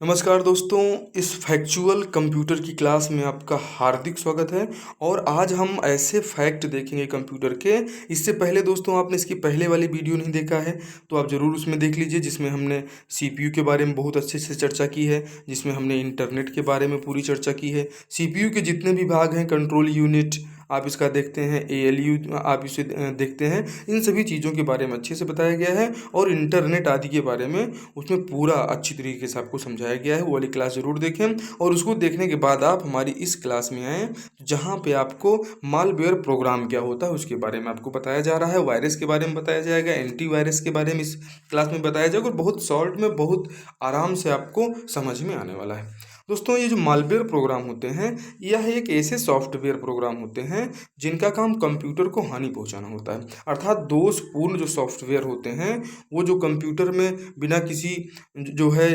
नमस्कार दोस्तों, इस फैक्चुअल कंप्यूटर की क्लास में आपका हार्दिक स्वागत है। और आज हम ऐसे फैक्ट देखेंगे कंप्यूटर के। इससे पहले दोस्तों आपने इसकी पहले वाली वीडियो नहीं देखा है तो आप ज़रूर उसमें देख लीजिए, जिसमें हमने सीपीयू के बारे में बहुत अच्छे से चर्चा की है, जिसमें हमने इंटरनेट के बारे में पूरी चर्चा की है। सीपीयू के जितने भी भाग हैं, कंट्रोल यूनिट आप इसका देखते हैं, एएलयू आप इसे देखते हैं, इन सभी चीज़ों के बारे में अच्छे से बताया गया है। और इंटरनेट आदि के बारे में उसमें पूरा अच्छी तरीके से आपको समझाया गया है। वो वाली क्लास ज़रूर देखें और उसको देखने के बाद आप हमारी इस क्लास में आएँ, जहाँ पे आपको मालवेयर प्रोग्राम क्या होता है उसके बारे में आपको बताया जा रहा है। वायरस के बारे में बताया जाएगा, एंटीवायरस के बारे में इस क्लास में बताया जाएगा और बहुत शॉर्ट में, बहुत आराम से आपको समझ में आने वाला है। दोस्तों, ये जो मालवेयर प्रोग्राम होते हैं, यह एक ऐसे सॉफ्टवेयर प्रोग्राम होते हैं जिनका काम कंप्यूटर को हानि पहुंचाना होता है। अर्थात दोषपूर्ण जो सॉफ्टवेयर होते हैं, वो जो कंप्यूटर में बिना किसी जो है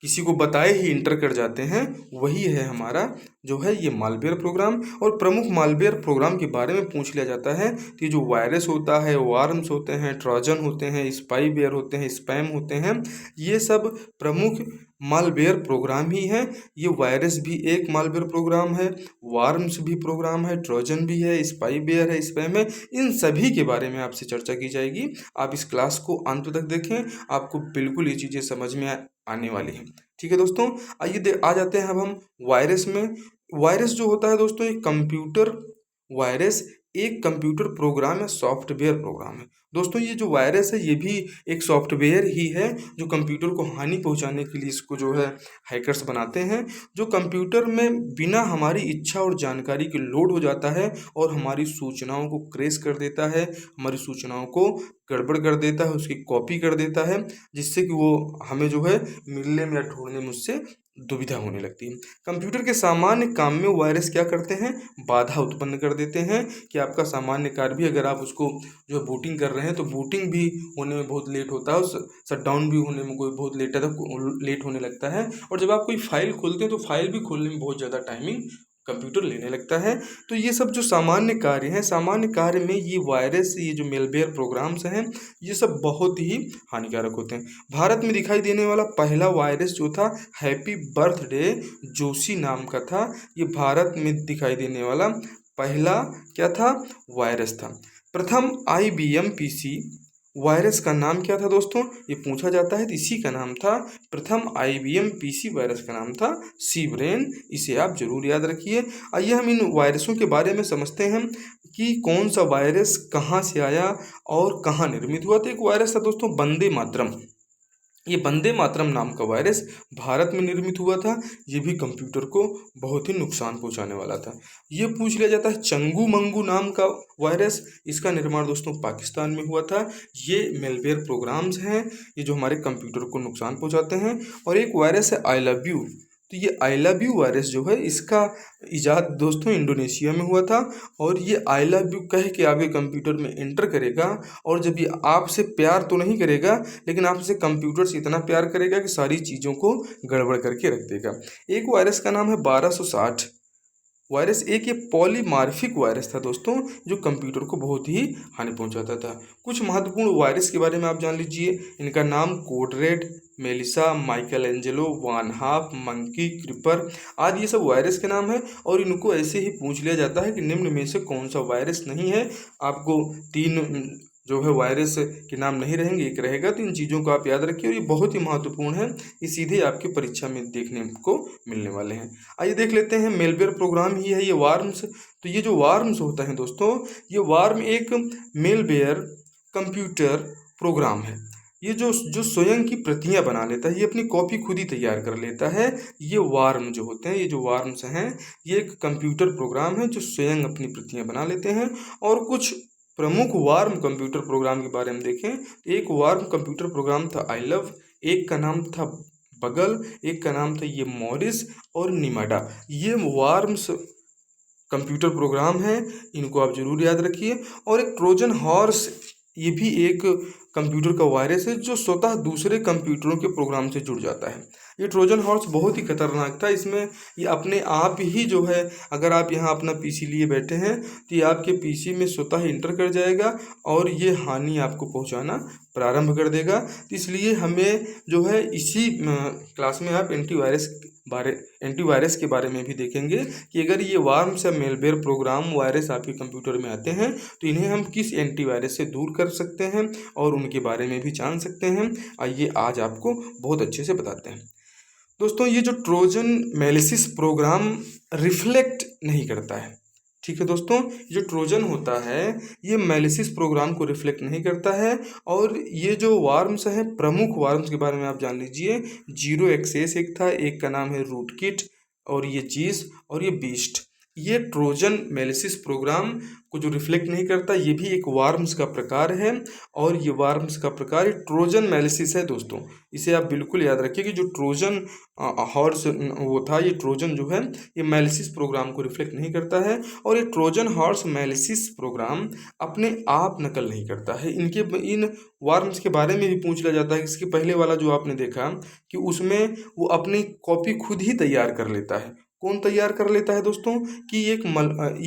किसी को बताए ही इंटर कर जाते हैं, वही है हमारा जो है ये मालवेयर प्रोग्राम। और प्रमुख मालवेयर प्रोग्राम के बारे में पूछ लिया जाता है कि जो वायरस होता है, वार्म्स होते हैं, ट्रोजन होते हैं, स्पाईवेयर होते हैं, स्पैम होते हैं, ये सब प्रमुख मालवेयर प्रोग्राम ही हैं। ये वायरस भी एक मालवेयर प्रोग्राम है, वार्म्स भी प्रोग्राम है, ट्रोजन भी है, स्पाईवेयर है, स्पैम है। इन सभी के बारे में आपसे चर्चा की जाएगी। आप इस क्लास को अंत तक देखें, आपको बिल्कुल ये चीज़ें समझ में आने वाली हैं। ठीक है दोस्तों, आइए आ जाते हैं अब हम वायरस में। वायरस जो होता है दोस्तों, एक कंप्यूटर वायरस एक कंप्यूटर प्रोग्राम या सॉफ्टवेयर प्रोग्राम है। दोस्तों, ये जो वायरस है ये भी एक सॉफ्टवेयर ही है जो कंप्यूटर को हानि पहुंचाने के लिए इसको जो है हैकर्स बनाते हैं, जो कंप्यूटर में बिना हमारी इच्छा और जानकारी के लोड हो जाता है और हमारी सूचनाओं को क्रैश कर देता है, हमारी सूचनाओं को गड़बड़ कर देता है, उसकी कॉपी कर देता है, जिससे कि वो हमें जो है मिलने में या ढूंढने में उससे दुविधा होने लगती है। कंप्यूटर के सामान्य काम में वायरस क्या करते हैं? बाधा उत्पन्न कर देते हैं कि आपका सामान्य कार्य भी, अगर आप उसको जो है बूटिंग कर रहे हैं तो बूटिंग भी होने में बहुत लेट होता है, शट डाउन भी होने में कोई बहुत लेट होने लगता है। और जब आप कोई फाइल खोलते हैं तो फाइल भी खोलने में बहुत ज़्यादा टाइमिंग कंप्यूटर लेने लगता है। तो ये सब जो सामान्य कार्य हैं, सामान्य कार्य में ये वायरस, ये जो मेलवेयर प्रोग्राम्स हैं, ये सब बहुत ही हानिकारक होते हैं। भारत में दिखाई देने वाला पहला वायरस जो था, हैप्पी बर्थडे जोशी नाम का था। ये भारत में दिखाई देने वाला पहला क्या था? वायरस था। प्रथम IBM PC वायरस का नाम क्या था दोस्तों? ये पूछा जाता है, तो इसी का नाम था, प्रथम IBM PC वायरस का नाम था सीब्रेन। इसे आप जरूर याद रखिए। आइए हम इन वायरसों के बारे में समझते हैं कि कौन सा वायरस कहाँ से आया और कहाँ निर्मित हुआ। तो एक वायरस था दोस्तों, वंदे मातरम। ये वंदे मातरम नाम का वायरस भारत में निर्मित हुआ था। ये भी कंप्यूटर को बहुत ही नुकसान पहुंचाने वाला था। ये पूछ लिया जाता है चंगू मंगू नाम का वायरस, इसका निर्माण दोस्तों पाकिस्तान में हुआ था। ये मेलवेयर प्रोग्राम्स हैं, ये जो हमारे कंप्यूटर को नुकसान पहुंचाते हैं। और एक वायरस है आई लव यू। तो ये आई लव यू वायरस जो है, इसका इजाद दोस्तों इंडोनेशिया में हुआ था। और ये आई लव यू कह के आपके कंप्यूटर में एंटर करेगा, और जब ये आपसे प्यार तो नहीं करेगा, लेकिन आपसे कंप्यूटर से इतना प्यार करेगा कि सारी चीज़ों को गड़बड़ करके रख देगा। एक वायरस का नाम है 1260 वायरस। एक ये पॉलीमार्फिक वायरस था दोस्तों, जो कंप्यूटर को बहुत ही हानि पहुंचाता था। कुछ महत्वपूर्ण वायरस के बारे में आप जान लीजिए। इनका नाम code red, Melissa, Michelangelo, वान हाफ, मंकी, क्रिपर आदि ये सब वायरस के नाम है। और इनको ऐसे ही पूछ लिया जाता है कि निम्न में से कौन सा वायरस नहीं है। आपको तीन जो है वायरस के नाम नहीं रहेंगे, एक रहेगा। तो इन चीज़ों को आप याद रखिए और ये बहुत ही महत्वपूर्ण है, ये सीधे आपकी परीक्षा में देखने को मिलने वाले हैं। आइए देख लेते हैं, मेलवेयर प्रोग्राम ही है ये वार्म्स। तो ये जो वार्म्स होता है दोस्तों, ये वार्म एक मेलवेयर कंप्यूटर प्रोग्राम है। ये जो जो स्वयं की प्रतियां बना लेता है, ये अपनी कॉपी खुद ही तैयार कर लेता है। ये वार्म जो होते हैं, ये जो वार्म्स हैं, ये एक कंप्यूटर प्रोग्राम है जो स्वयं अपनी प्रतियां बना लेते हैं। और कुछ प्रमुख वार्म कंप्यूटर प्रोग्राम के बारे में देखें। एक वार्म कंप्यूटर प्रोग्राम था आई लव, एक का नाम था बगल, एक का नाम था ये मॉरिस और निमाडा। ये वार्म्स कंप्यूटर प्रोग्राम है, इनको आप जरूर याद रखिए। और एक ट्रोजन हॉर्स, ये भी एक कंप्यूटर का वायरस है जो स्वतः दूसरे कंप्यूटरों के प्रोग्राम से जुड़ जाता है। ये ट्रोजन हॉर्स बहुत ही खतरनाक था। इसमें ये अपने आप ही जो है, अगर आप यहाँ अपना पीसी लिए बैठे हैं तो ये आपके पीसी में स्वतः इंटर कर जाएगा और ये हानि आपको पहुँचाना प्रारंभ कर देगा। तो इसलिए हमें जो है इसी क्लास में आप एंटीवायरस के बारे में भी देखेंगे कि अगर ये वार्म्स या मेलवेयर प्रोग्राम वायरस आपके कंप्यूटर में आते हैं तो इन्हें हम किस एंटीवायरस से दूर कर सकते हैं और उनके बारे में भी जान सकते हैं। आइए आज आपको बहुत अच्छे से बताते हैं। दोस्तों, ये जो ट्रोजन मेलिसिस प्रोग्राम रिफ्लेक्ट नहीं करता है, ठीक है दोस्तों। जो ट्रोजन होता है ये मेलिसिस प्रोग्राम को रिफ्लेक्ट नहीं करता है। और ये जो वार्म्स हैं, प्रमुख वार्म्स के बारे में आप जान लीजिए। 0xs एक था, एक का नाम है रूटकिट, और ये चीज और ये बीस्ट। ये ट्रोजन मेलिसिस प्रोग्राम को जो रिफ्लेक्ट नहीं करता, ये भी एक वार्म्स का प्रकार है। और ये वार्म्स का प्रकार ये ट्रोजन मेलिसिस है दोस्तों। इसे आप बिल्कुल याद रखिए कि जो ट्रोजन हॉर्स वो था, ये ट्रोजन जो है ये मेलिसिस प्रोग्राम को रिफ्लेक्ट नहीं करता है। और ये ट्रोजन हॉर्स मेलिसिस प्रोग्राम अपने आप नकल नहीं करता है। इन वार्म्स के बारे में भी पूछ लिया जाता है। इसके पहले वाला जो आपने देखा कि उसमें वो अपनी कॉपी खुद ही तैयार कर लेता है। कौन तैयार कर लेता है दोस्तों? कि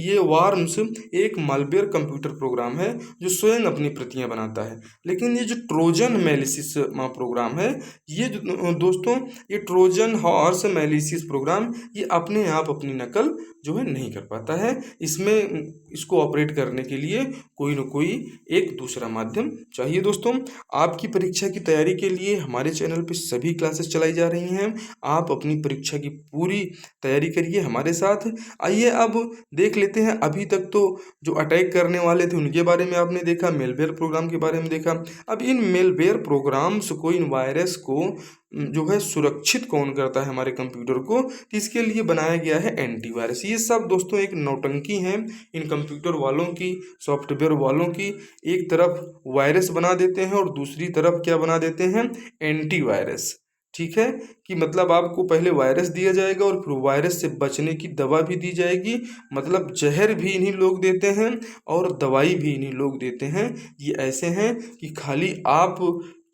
ये वार्म्स एक मालवेयर कंप्यूटर प्रोग्राम है जो स्वयं अपनी प्रतियां बनाता है। लेकिन ये जो ट्रोजन मेलिसिस प्रोग्राम है, ये दोस्तों ये ट्रोजन हॉर्स मेलिसिस प्रोग्राम ये अपने आप अपनी नकल जो है नहीं कर पाता है। इसको ऑपरेट करने के लिए कोई न कोई एक दूसरा माध्यम चाहिए। दोस्तों, आपकी परीक्षा की तैयारी के लिए हमारे चैनल पे सभी क्लासेस चलाई जा रही हैं। आप अपनी परीक्षा की पूरी तैयारी करिए हमारे साथ। आइए अब देख लेते हैं। अभी तक तो जो अटैक करने वाले थे उनके बारे में आपने देखा, मेलवेयर प्रोग्राम के बारे में देखा। अब इन मेलवेयर प्रोग्राम्स को, इन वायरस को जो है सुरक्षित कौन करता है हमारे कंप्यूटर को, तो इसके लिए बनाया गया है एंटीवायरस। ये सब दोस्तों एक नौटंकी है इन कंप्यूटर वालों की, सॉफ्टवेयर वालों की। एक तरफ वायरस बना देते हैं और दूसरी तरफ क्या बना देते हैं? एंटीवायरस। ठीक है, कि मतलब आपको पहले वायरस दिया जाएगा और फिर वायरस से बचने की दवा भी दी जाएगी। मतलब जहर भी इन्हीं लोग देते हैं और दवाई भी इन्हीं लोग देते हैं। ये ऐसे हैं कि खाली आप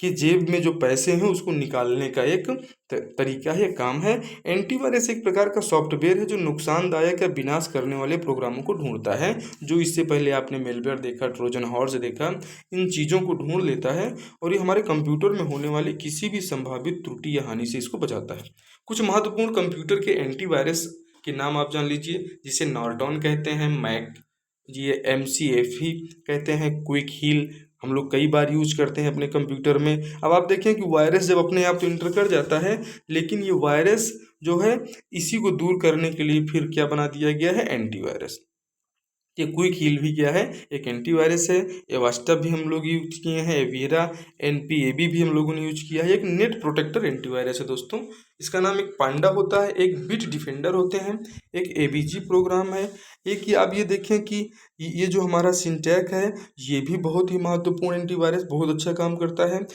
कि जेब में जो पैसे हैं उसको निकालने का एक तरीका है, काम है। एंटीवायरस एक प्रकार का सॉफ्टवेयर है जो नुकसानदायक या विनाश करने वाले प्रोग्रामों को ढूंढता है। जो इससे पहले आपने मेलवेयर देखा, ट्रोजन हॉर्स देखा, इन चीज़ों को ढूंढ लेता है और ये हमारे कंप्यूटर में होने वाली किसी भी संभावित त्रुटि या हानि से इसको बचाता है। कुछ महत्वपूर्ण कंप्यूटर के एंटीवायरस के नाम आप जान लीजिए, जिसे नॉर्टन कहते हैं, मैक, ये MCAFE कहते हैं, क्विक हील हम लोग कई बार यूज करते हैं अपने कंप्यूटर में। अब आप देखें कि वायरस जब अपने आप तो इंटर कर जाता है, लेकिन ये वायरस जो है इसी को दूर करने के लिए फिर क्या बना दिया गया है? एंटीवायरस। ये क्विक हील भी क्या है? एक एंटीवायरस है। एवास्टा भी हम लोग यूज किए हैं, एविरा, NPAB भी हम लोगों ने यूज किया है। एक नेट प्रोटेक्टर एंटीवायरस है दोस्तों। इसका नाम एक पांडा होता है, एक बिट डिफेंडर होते हैं, एक ABG प्रोग्राम है। एक ये आप ये देखें कि ये जो हमारा सिंटैक है ये भी बहुत ही महत्वपूर्ण एंटीवायरस, बहुत अच्छा काम करता है।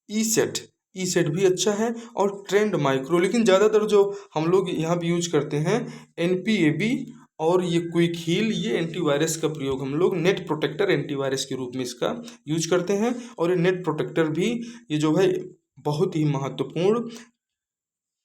ई सेट भी अच्छा है, और ट्रेंड माइक्रो। लेकिन ज़्यादातर जो हम लोग यहाँ पे यूज करते हैं NPAB और ये क्विक हील, ये एंटीवायरस का प्रयोग हम लोग नेट प्रोटेक्टर एंटीवायरस के रूप में इसका यूज करते हैं। और ये नेट प्रोटेक्टर भी ये जो है बहुत ही महत्वपूर्ण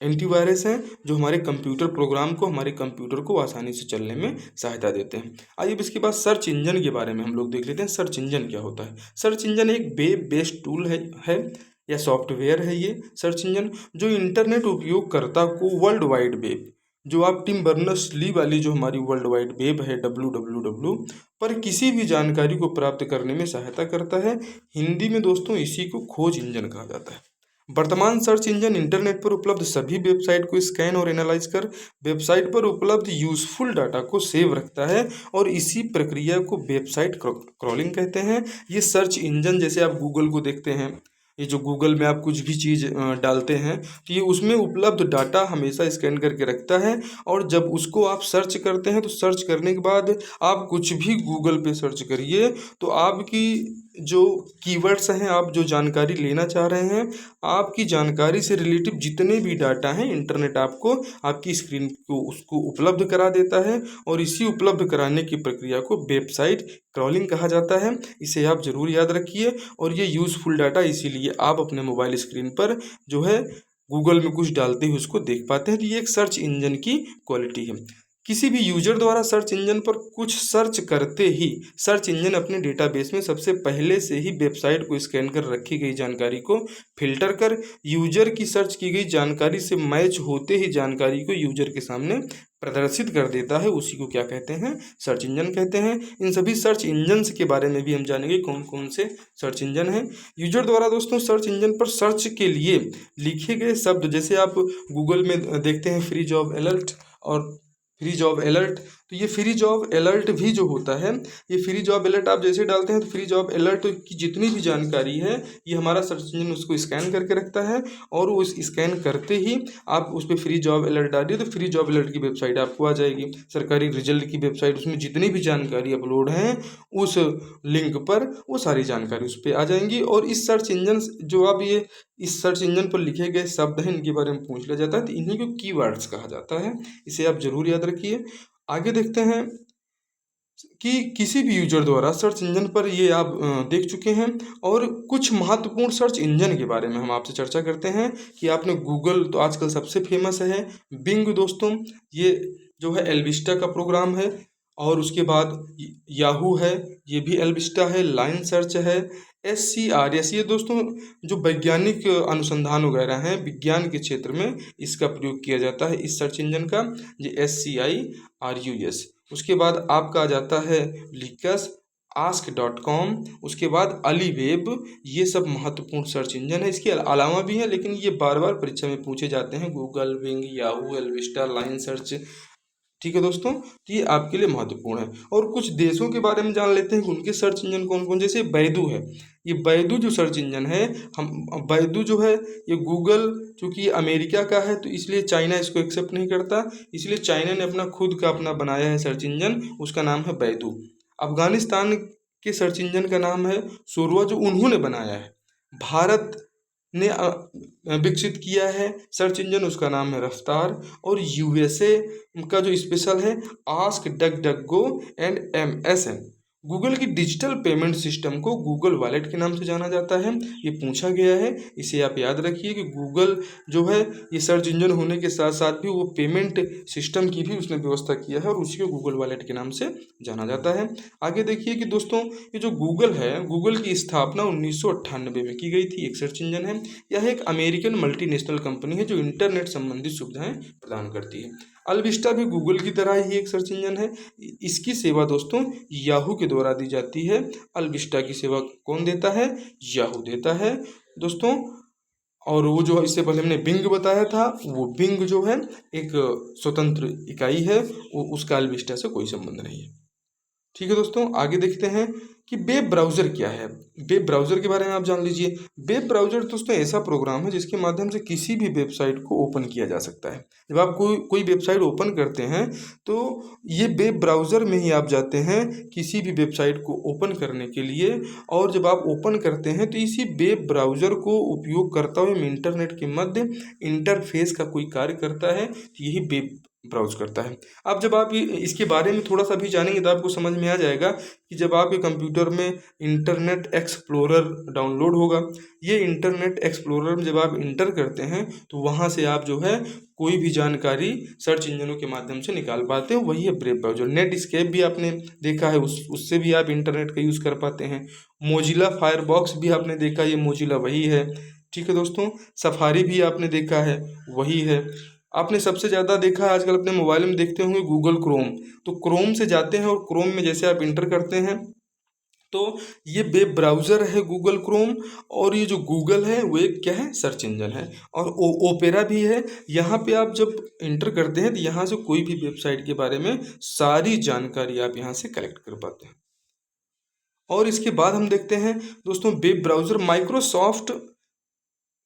एंटीवायरस हैं जो हमारे कंप्यूटर प्रोग्राम को, हमारे कंप्यूटर को आसानी से चलने में सहायता देते हैं। आइए इसके बाद सर्च इंजन के बारे में हम लोग देख लेते हैं। सर्च इंजन क्या होता है? सर्च इंजन एक वेब बेस्ड टूल है या सॉफ्टवेयर है। ये सर्च इंजन जो इंटरनेट उपयोगकर्ता को वर्ल्ड वाइड वेब, जो आप टिम बर्नर्स-ली वाली जो हमारी वर्ल्ड वाइड वेब है www पर किसी भी जानकारी को प्राप्त करने में सहायता करता है। हिंदी में दोस्तों इसी को खोज इंजन कहा जाता है। वर्तमान सर्च इंजन इंटरनेट पर उपलब्ध सभी वेबसाइट को स्कैन और एनालाइज कर वेबसाइट पर उपलब्ध यूजफुल डाटा को सेव रखता है, और इसी प्रक्रिया को वेबसाइट क्रॉलिंग कहते हैं। ये सर्च इंजन, जैसे आप गूगल को देखते हैं, ये जो गूगल में आप कुछ भी चीज़ डालते हैं तो ये उसमें उपलब्ध डाटा हमेशा स्कैन करके रखता है। और जब उसको आप सर्च करते हैं तो सर्च करने के बाद आप कुछ भी गूगल पे सर्च करिए तो आपकी जो कीवर्ड्स हैं, आप जो जानकारी लेना चाह रहे हैं, आपकी जानकारी से रिलेटिव जितने भी डाटा हैं, इंटरनेट आपको आपकी स्क्रीन को उसको उपलब्ध करा देता है। और इसी उपलब्ध कराने की प्रक्रिया को वेबसाइट क्रॉलिंग कहा जाता है। इसे आप जरूर याद रखिए। और ये यूज़फुल डाटा इसीलिए आप अपने मोबाइल स्क्रीन पर जो है गूगल में कुछ डालते ही उसको देख पाते हैं। तो ये एक सर्च इंजन की क्वालिटी है। किसी भी यूजर द्वारा सर्च इंजन पर कुछ सर्च करते ही सर्च इंजन अपने डेटाबेस में सबसे पहले से ही वेबसाइट को स्कैन कर रखी गई जानकारी को फिल्टर कर यूजर की सर्च की गई जानकारी से मैच होते ही जानकारी को यूजर के सामने प्रदर्शित कर देता है। उसी को क्या कहते हैं? सर्च इंजन कहते हैं। इन सभी सर्च इंजन्स के बारे में भी हम जानेंगे कौन कौन से सर्च इंजन हैं। यूजर द्वारा दोस्तों सर्च इंजन पर सर्च के लिए लिखे गए शब्द, जैसे आप गूगल में देखते हैं फ्री जॉब अलर्ट और फ्री जॉब अलर्ट, तो ये फ्री जॉब अलर्ट भी जो होता है, ये फ्री जॉब अलर्ट आप जैसे डालते हैं तो फ्री जॉब अलर्ट की जितनी भी जानकारी है ये हमारा सर्च इंजन उसको स्कैन करके रखता है, और वो स्कैन करते ही आप उस पर फ्री जॉब अलर्ट डालिए तो फ्री जॉब अलर्ट की वेबसाइट आपको आ जाएगी, सरकारी रिजल्ट की वेबसाइट। उसमें जितनी भी जानकारी अपलोड हैं उस लिंक पर वो सारी जानकारी उस पर आ जाएंगी। और इस सर्च इंजन जो आप ये इस सर्च इंजन पर लिखे गए शब्द हैं इनके बारे में पूछ लिया जाता है, तो इन्हीं को कीवर्ड्स कहा जाता है। इसे आप जरूर याद रखिए। आगे देखते हैं कि किसी भी यूजर द्वारा सर्च इंजन पर ये आप देख चुके हैं, और कुछ महत्वपूर्ण सर्च इंजन के बारे में हम आपसे चर्चा करते हैं कि आपने गूगल तो आजकल सबसे फेमस है, बिंग दोस्तों ये जो है एल्विस्टा का प्रोग्राम है, और उसके बाद याहू है, ये भी एल्विस्टा है, लाइन सर्च है, SCRS ये दोस्तों जो वैज्ञानिक अनुसंधान वगैरह हैं विज्ञान के क्षेत्र में इसका प्रयोग किया जाता है इस सर्च इंजन का, ये SCIRUS। उसके बाद आपका आ जाता है लिकस, ask.com, उसके बाद अलीवेब, ये सब महत्वपूर्ण सर्च इंजन है। इसके अलावा भी हैं लेकिन ये बार बार परीक्षा में पूछे जाते हैं, Google, Bing, Yahoo, AltaVista, line search. ठीक है दोस्तों, तो ये आपके लिए महत्वपूर्ण है। और कुछ देशों के बारे में जान लेते हैं कि उनके सर्च इंजन कौन कौन, जैसे बैदू है, ये बैदू जो सर्च इंजन है, हम बैदू जो है ये गूगल चूँकि अमेरिका का है तो इसलिए चाइना इसको एक्सेप्ट नहीं करता, इसलिए चाइना ने अपना खुद का अपना बनाया है सर्च इंजन, उसका नाम है बैदू। अफगानिस्तान के सर्च इंजन का नाम है शोरवा, जो उन्होंने बनाया है। भारत ने विकसित किया है सर्च इंजन, उसका नाम है रफ्तार। और USA का जो स्पेशल है ask duck duck go and MSN। Google की डिजिटल पेमेंट सिस्टम को गूगल वॉलेट के नाम से जाना जाता है, ये पूछा गया है, इसे आप याद रखिए कि गूगल जो है ये सर्च इंजन होने के साथ साथ भी वो पेमेंट सिस्टम की भी उसने व्यवस्था किया है और उसी को गूगल वॉलेट के नाम से जाना जाता है। आगे देखिए कि दोस्तों ये जो गूगल है, गूगल की स्थापना 1998 में की गई थी, एक सर्च इंजन है। यह एक अमेरिकन मल्टीनेशनल कंपनी है जो इंटरनेट संबंधित सुविधाएं प्रदान करती है। अल्विस्टा भी गूगल की तरह ही एक सर्च इंजन है, इसकी सेवा दोस्तों याहू के द्वारा दी जाती है। अल्विस्टा की सेवा कौन देता है? याहू देता है दोस्तों। और वो जो इससे पहले हमने बिंग बताया था, वो बिंग जो है एक स्वतंत्र इकाई है, वो उसका अल्विस्टा से कोई संबंध नहीं है। ठीक है दोस्तों, आगे देखते हैं कि वेब ब्राउज़र क्या है। वेब ब्राउज़र के बारे में आप जान लीजिए। वेब ब्राउज़र दोस्तों ऐसा प्रोग्राम है जिसके माध्यम से किसी भी वेबसाइट को ओपन किया जा सकता है। जब आप कोई वेबसाइट ओपन करते हैं तो ये वेब ब्राउज़र में ही आप जाते हैं किसी भी वेबसाइट को ओपन करने के लिए, और जब आप ओपन करते हैं तो इसी वेब ब्राउज़र को उपयोग करता हुए इंटरनेट के मध्य इंटरफेस का कोई कार्य करता है, तो यही वेब ब्राउज करता है। अब जब आप इसके बारे में थोड़ा सा भी जानेंगे तो आपको समझ में आ जाएगा कि जब आपके कंप्यूटर में इंटरनेट एक्सप्लोरर डाउनलोड होगा, ये इंटरनेट एक्सप्लोरर में जब आप इंटर करते हैं तो वहाँ से आप जो है कोई भी जानकारी सर्च इंजनों के माध्यम से निकाल पाते हो, वही है वेब ब्राउज़र। नेटस्केप भी आपने देखा है, उससे भी आप इंटरनेट का यूज़ कर पाते हैं। मोजिला फायरबॉक्स भी आपने देखा, ये मोजिला वही है। ठीक है दोस्तों, सफारी भी आपने देखा है, वही है। आपने सबसे ज़्यादा देखा है आजकल अपने मोबाइल में देखते होंगे गूगल क्रोम, तो क्रोम से जाते हैं और क्रोम में जैसे आप इंटर करते हैं तो ये वेब ब्राउज़र है गूगल क्रोम, और ये जो गूगल है वो एक क्या है? सर्च इंजन है। और ओपेरा भी है। यहाँ पे आप जब इंटर करते हैं तो यहाँ से कोई भी वेबसाइट के बारे में सारी जानकारी आप यहाँ से कलेक्ट कर पाते हैं। और इसके बाद हम देखते हैं दोस्तों वेब ब्राउज़र माइक्रोसॉफ्ट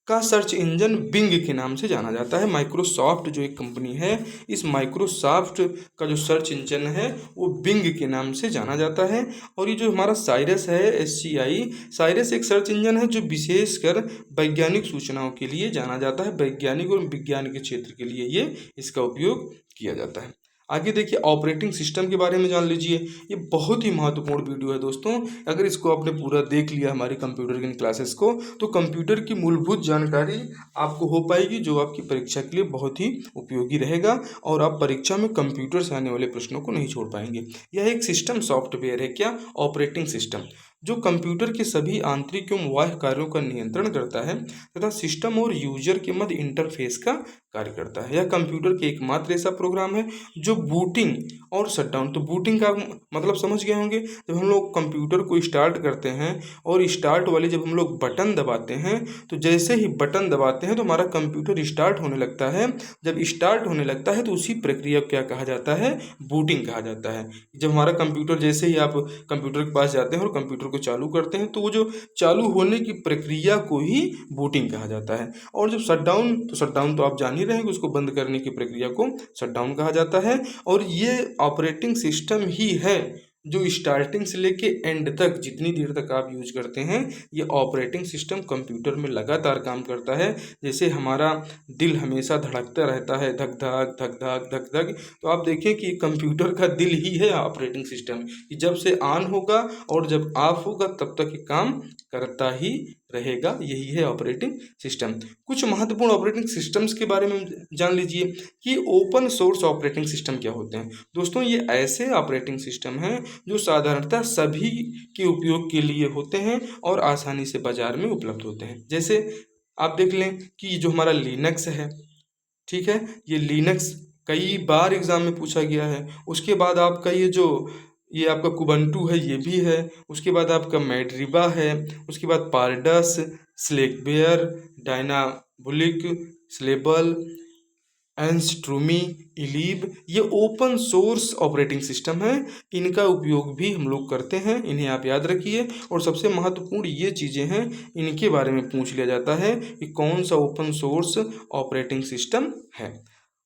का सर्च इंजन बिंग के नाम से जाना जाता है। माइक्रोसॉफ्ट जो एक कंपनी है, इस माइक्रोसॉफ्ट का जो सर्च इंजन है वो बिंग के नाम से जाना जाता है। और ये जो हमारा साइरस है SCI, साइरस एक सर्च इंजन है जो विशेषकर वैज्ञानिक सूचनाओं के लिए जाना जाता है। वैज्ञानिक और विज्ञान के क्षेत्र के लिए ये इसका उपयोग किया जाता है। आगे देखिए ऑपरेटिंग सिस्टम के बारे में जान लीजिए। ये बहुत ही महत्वपूर्ण वीडियो है दोस्तों। अगर इसको आपने पूरा देख लिया हमारी कंप्यूटर की इन क्लासेस को, तो कंप्यूटर की मूलभूत जानकारी आपको हो पाएगी, जो आपकी परीक्षा के लिए बहुत ही उपयोगी रहेगा और आप परीक्षा में कंप्यूटर से आने वाले प्रश्नों को नहीं छोड़ पाएंगे। यह एक सिस्टम सॉफ्टवेयर है, क्या? ऑपरेटिंग सिस्टम, जो कंप्यूटर के सभी आंतरिक एवं बाह्य कार्यों का नियंत्रण करता है तथा सिस्टम और यूजर के मध्य इंटरफेस का कार्य करता है। यह कंप्यूटर के एकमात्र ऐसा प्रोग्राम है जो बूटिंग और शटडाउन, तो बूटिंग का मतलब समझ गए होंगे, जब हम लोग कंप्यूटर को स्टार्ट करते हैं और स्टार्ट वाले जब हम लोग बटन दबाते हैं, तो जैसे ही बटन दबाते हैं तो हमारा कंप्यूटर स्टार्ट होने लगता है। जब स्टार्ट होने लगता है तो उसी प्रक्रिया को क्या कहा जाता है? बूटिंग कहा जाता है। जब हमारा कंप्यूटर, जैसे ही आप कंप्यूटर के पास जाते हैं और कंप्यूटर को चालू करते हैं, तो वो जो चालू होने की प्रक्रिया को ही बूटिंग कहा जाता है। और जब शटडाउन, तो शटडाउन तो आप जान ही रहे हैं कि उसको बंद करने की प्रक्रिया को शटडाउन कहा जाता है। और ये ऑपरेटिंग सिस्टम ही है जो स्टार्टिंग से लेके एंड तक, जितनी देर तक आप यूज करते हैं, ये ऑपरेटिंग सिस्टम कंप्यूटर में लगातार काम करता है। जैसे हमारा दिल हमेशा धड़कता रहता है, धक धक धक धक धक धक, तो आप देखें कि कंप्यूटर का दिल ही है ऑपरेटिंग सिस्टम, कि जब से ऑन होगा और जब ऑफ होगा तब तक ये काम करता ही रहेगा। यही है ऑपरेटिंग सिस्टम। कुछ महत्वपूर्ण ऑपरेटिंग सिस्टम्स के बारे में जान लीजिए कि ओपन सोर्स ऑपरेटिंग सिस्टम क्या होते हैं। दोस्तों, ये ऐसे ऑपरेटिंग सिस्टम हैं जो साधारणतः सभी के उपयोग के लिए होते हैं और आसानी से बाजार में उपलब्ध होते हैं। जैसे आप देख लें कि जो हमारा लिनक्स है, ठीक है, ये लिनक्स कई बार एग्जाम में पूछा गया है। उसके बाद आपका ये आपका कुबंटू है, ये भी है। उसके बाद आपका मैड्रिबा है। उसके बाद पारडस, स्लेकबेयर, डायनाबुलिक, स्लेबल, एंस्ट्रूमी, इलीब, ये ओपन सोर्स ऑपरेटिंग सिस्टम है। इनका उपयोग भी हम लोग करते हैं, इन्हें आप याद रखिए। और सबसे महत्वपूर्ण ये चीज़ें हैं, इनके बारे में पूछ लिया जाता है कि कौन सा ओपन सोर्स ऑपरेटिंग सिस्टम है।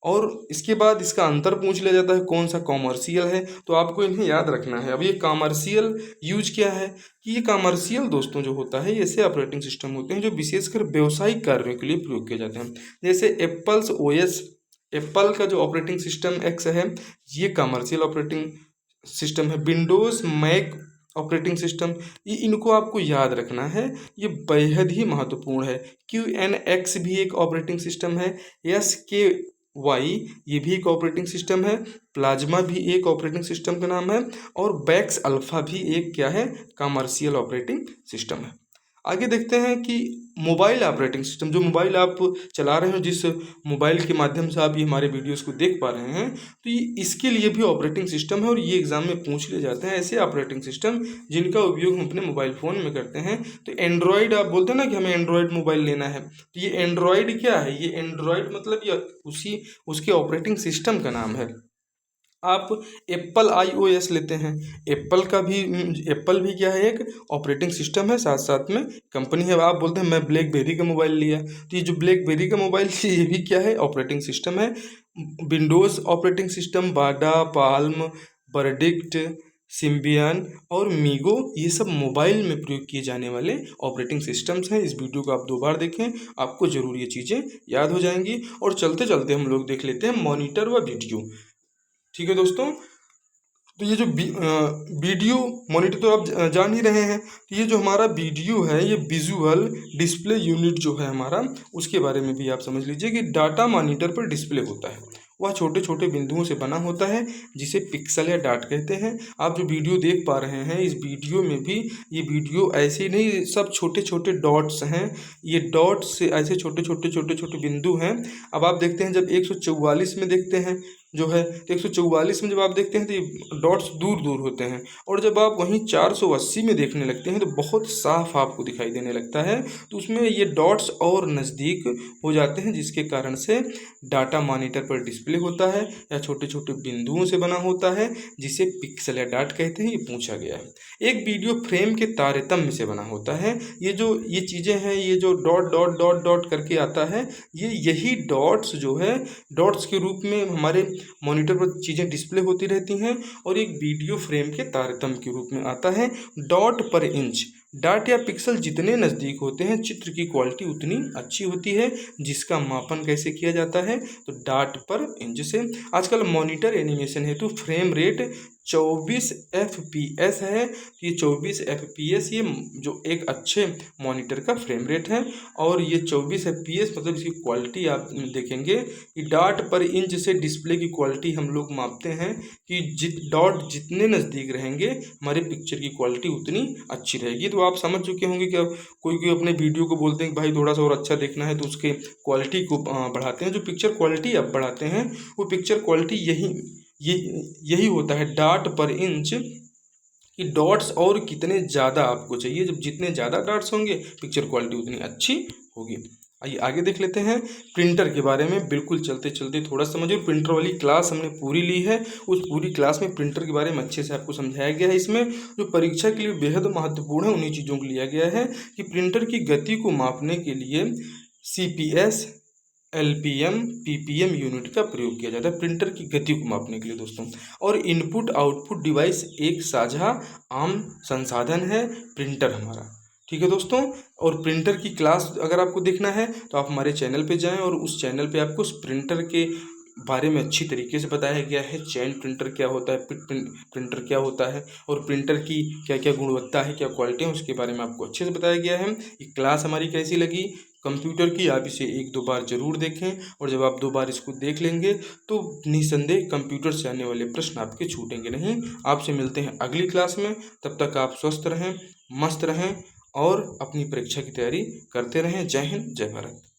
और इसके बाद इसका अंतर पूछ लिया जाता है, कौन सा कॉमर्शियल है। तो आपको इन्हें याद रखना है। अब ये कॉमर्शियल यूज क्या है, कि ये कॉमर्शियल दोस्तों जो होता है, ऐसे ऑपरेटिंग सिस्टम होते हैं जो विशेषकर व्यावसायिक कार्यों के लिए प्रयोग किए जाते हैं। जैसे एप्पल्स ओएस, एप्पल का जो ऑपरेटिंग सिस्टम एक्स है, ये कमर्शियल ऑपरेटिंग सिस्टम है। विंडोज़, मैक ऑपरेटिंग सिस्टम, ये इनको आपको याद रखना है, ये बेहद ही महत्वपूर्ण है। QNX भी एक ऑपरेटिंग सिस्टम है। SKY, ये भी एक ऑपरेटिंग सिस्टम है। प्लाज्मा भी एक ऑपरेटिंग सिस्टम का नाम है। और बैक्स अल्फा भी एक क्या है? कमर्शियल ऑपरेटिंग सिस्टम है। आगे देखते हैं कि मोबाइल ऑपरेटिंग सिस्टम, जो मोबाइल आप चला रहे हो, जिस मोबाइल के माध्यम से आप ये हमारे वीडियोस को देख पा रहे हैं, तो ये इसके लिए भी ऑपरेटिंग सिस्टम है और ये एग्जाम में पूछ लिए जाते हैं। ऐसे ऑपरेटिंग सिस्टम जिनका उपयोग हम अपने मोबाइल फ़ोन में करते हैं। तो एंड्रॉयड, आप बोलते हैं ना कि हमें एंड्रॉयड मोबाइल लेना है, तो ये एंड्रॉयड क्या है? ये एंड्रॉयड मतलब ये उसके ऑपरेटिंग सिस्टम का नाम है। आप एप्पल iOS लेते हैं, एप्पल भी क्या है? एक ऑपरेटिंग सिस्टम है, साथ साथ में कंपनी है। आप बोलते हैं मैं ब्लैकबेरी का मोबाइल लिया, तो ये जो ब्लैकबेरी का मोबाइल है, ये भी क्या है? ऑपरेटिंग सिस्टम है। Windows operating system, Bada, Palm, बर्डिक्ट, सिम्बियन और मीगो, ये सब मोबाइल में प्रयोग किए जाने वाले ऑपरेटिंग सिस्टम्स हैं। इस वीडियो को आप 2 बार देखें, आपको ज़रूर ये चीज़ें याद हो जाएंगी। और चलते चलते हम लोग देख लेते हैं मॉनिटर व वीडियो। ठीक है दोस्तों, तो ये जो वीडियो मॉनिटर तो आप जान ही रहे हैं। तो ये जो हमारा वीडियो है, ये विजुअल डिस्प्ले यूनिट जो है हमारा, उसके बारे में भी आप समझ लीजिए कि डाटा मॉनिटर पर डिस्प्ले होता है। वह छोटे छोटे बिंदुओं से बना होता है जिसे पिक्सल या डॉट कहते हैं। आप जो वीडियो देख पा रहे हैं, इस वीडियो में भी ये वीडियो ऐसे नहीं, सब छोटे छोटे डॉट्स हैं। ये डॉट्स से ऐसे छोटे छोटे बिंदु हैं। अब आप देखते हैं, जब 144 में देखते हैं जो है, तो 144 में जब आप देखते हैं तो ये डॉट्स दूर दूर होते हैं। और जब आप वहीं 480 में देखने लगते हैं तो बहुत साफ आपको दिखाई देने लगता है। तो उसमें ये डॉट्स और नज़दीक हो जाते हैं, जिसके कारण से डाटा मॉनिटर पर डिस्प्ले होता है या छोटे छोटे बिंदुओं से बना होता है, जिसे पिक्सल या डॉट कहते हैं। ये पूछा गया है। एक वीडियो फ्रेम के तारतम्य से बना होता है। ये चीज़ें हैं, ये जो डॉट डॉट डॉट डॉट करके आता है, यही डॉट्स जो है, डॉट्स के रूप में हमारे मॉनिटर पर चीज़ें डिस्प्ले होती रहती हैं। और एक वीडियो फ्रेम के तारतम्य के रूप में आता है। डॉट पर इंच, डाट या पिक्सल जितने नज़दीक होते हैं चित्र की क्वालिटी उतनी अच्छी होती है। जिसका मापन कैसे किया जाता है, तो डाट पर इंच से। आजकल मॉनिटर एनिमेशन है तो फ्रेम रेट 24 FPS है। ये 24 FPS ये जो एक अच्छे मॉनिटर का फ्रेम रेट है। और ये 24 FPS मतलब इसकी क्वालिटी आप देखेंगे कि डाट पर इंच से डिस्प्ले की क्वालिटी हम लोग मापते हैं कि डॉट जितने नज़दीक रहेंगे हमारे पिक्चर की क्वालिटी उतनी अच्छी रहेगी। तो आप समझ चुके होंगे कि अब कोई अपने वीडियो को बोलते हैं कि भाई थोड़ा सा और अच्छा देखना है तो उसके क्वालिटी को बढ़ाते हैं। जो पिक्चर क्वालिटी आप बढ़ाते हैं वो पिक्चर क्वालिटी यही होता है डाट पर इंच कि डॉट्स और कितने ज़्यादा आपको चाहिए। जब जितने ज़्यादा डॉट्स होंगे पिक्चर क्वालिटी उतनी अच्छी होगी। आइए आगे देख लेते हैं प्रिंटर के बारे में। बिल्कुल चलते चलते थोड़ा समझिए, प्रिंटर वाली क्लास हमने पूरी ली है। उस पूरी क्लास में प्रिंटर के बारे में अच्छे से आपको समझाया गया है। इसमें जो परीक्षा के लिए बेहद महत्वपूर्ण है उन्हीं चीज़ों को लिया गया है कि प्रिंटर की गति को मापने के लिए CPS, LPM, PPM यूनिट का प्रयोग किया जाता है प्रिंटर की गति को मापने के लिए दोस्तों। और इनपुट आउटपुट डिवाइस एक साझा आम संसाधन है प्रिंटर हमारा। ठीक है दोस्तों। और प्रिंटर की क्लास अगर आपको देखना है तो आप हमारे चैनल पे जाएं और उस चैनल पे आपको उस प्रिंटर के बारे में अच्छी तरीके से बताया गया है। चैन प्रिंटर क्या होता है, प्रिंटर क्या होता है और प्रिंटर की क्या क्या गुणवत्ता है, क्या क्वालिटी है, उसके बारे में आपको अच्छे से बताया गया है। ये क्लास हमारी कैसी लगी कंप्यूटर की, आप इसे 1-2 बार ज़रूर देखें। और जब आप 2 बार इसको देख लेंगे तो निसंदेह कंप्यूटर से आने वाले प्रश्न आपके छूटेंगे नहीं। आपसे मिलते हैं अगली क्लास में। तब तक आप स्वस्थ रहें, मस्त रहें और अपनी परीक्षा की तैयारी करते रहें। जय हिंद, जय भारत।